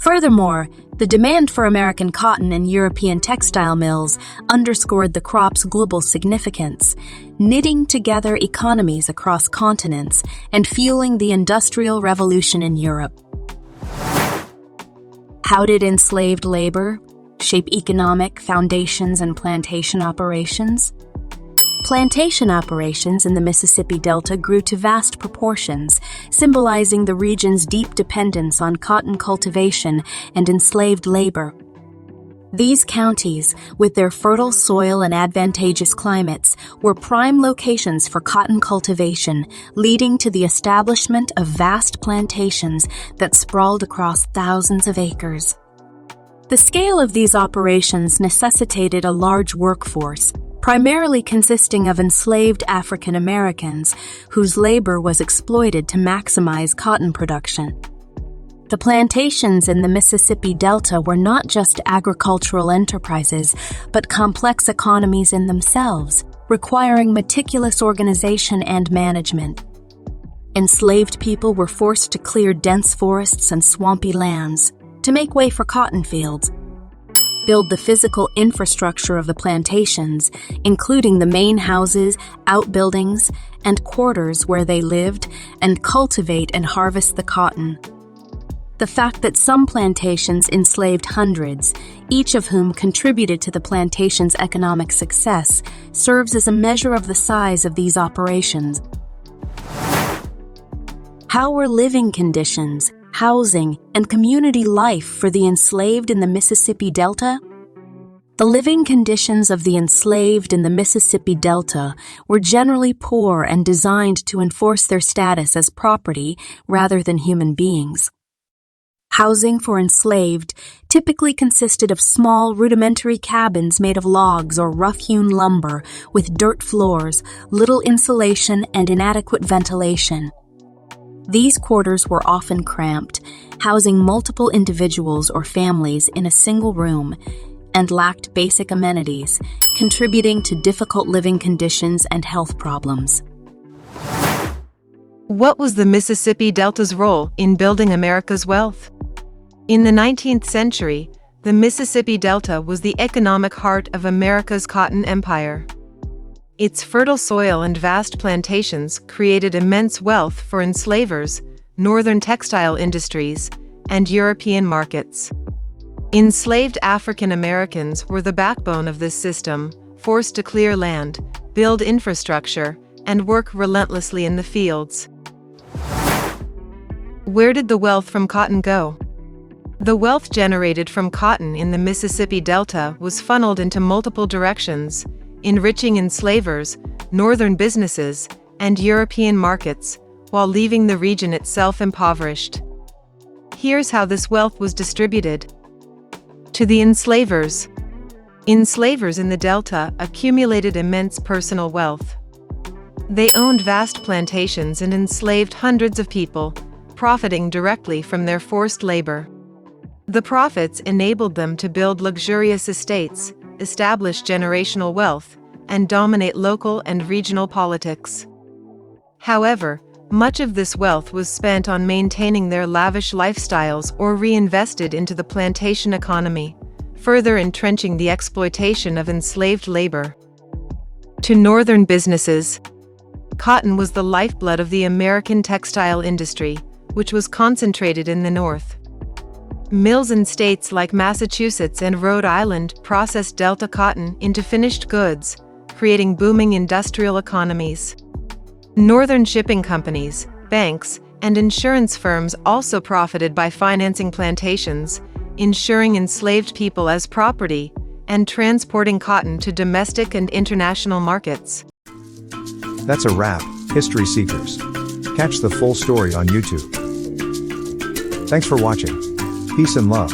Furthermore, the demand for American cotton and European textile mills underscored the crop's global significance, knitting together economies across continents and fueling the Industrial Revolution in Europe. How did enslaved labor shape economic foundations and plantation operations? Plantation operations in the Mississippi Delta grew to vast proportions, symbolizing the region's deep dependence on cotton cultivation and enslaved labor. These counties, with their fertile soil and advantageous climates, were prime locations for cotton cultivation, leading to the establishment of vast plantations that sprawled across thousands of acres. The scale of these operations necessitated a large workforce, primarily consisting of enslaved African Americans whose labor was exploited to maximize cotton production. The plantations in the Mississippi Delta were not just agricultural enterprises, but complex economies in themselves, requiring meticulous organization and management. Enslaved people were forced to clear dense forests and swampy lands to make way for cotton fields, build the physical infrastructure of the plantations, including the main houses, outbuildings, and quarters where they lived, and cultivate and harvest the cotton. The fact that some plantations enslaved hundreds, each of whom contributed to the plantation's economic success, serves as a measure of the size of these operations. How were living conditions, housing, and community life for the enslaved in the Mississippi Delta? The living conditions of the enslaved in the Mississippi Delta were generally poor and designed to enforce their status as property rather than human beings. Housing for enslaved typically consisted of small, rudimentary cabins made of logs or rough-hewn lumber with dirt floors, little insulation, and inadequate ventilation. These quarters were often cramped, housing multiple individuals or families in a single room, and lacked basic amenities, contributing to difficult living conditions and health problems. What was the Mississippi Delta's role in building America's wealth? In the 19th century, the Mississippi Delta was the economic heart of America's cotton empire. Its fertile soil and vast plantations created immense wealth for enslavers, northern textile industries, and European markets. Enslaved African Americans were the backbone of this system, forced to clear land, build infrastructure, and work relentlessly in the fields. Where did the wealth from cotton go? The wealth generated from cotton in the Mississippi Delta was funneled into multiple directions, enriching enslavers, northern businesses, and European markets, while leaving the region itself impoverished. Here's how this wealth was distributed. To the enslavers. Enslavers in the Delta accumulated immense personal wealth. They owned vast plantations and enslaved hundreds of people, profiting directly from their forced labor. The profits enabled them to build luxurious estates, establish generational wealth, and dominate local and regional politics. However, much of this wealth was spent on maintaining their lavish lifestyles or reinvested into the plantation economy, further entrenching the exploitation of enslaved labor. To northern businesses. Cotton was the lifeblood of the American textile industry, which was concentrated in the North. Mills in states like Massachusetts and Rhode Island processed Delta cotton into finished goods, creating booming industrial economies. Northern shipping companies, banks, and insurance firms also profited by financing plantations, insuring enslaved people as property, and transporting cotton to domestic and international markets. That's a wrap, History Seekers. Catch the full story on YouTube. Thanks for watching. Peace and love.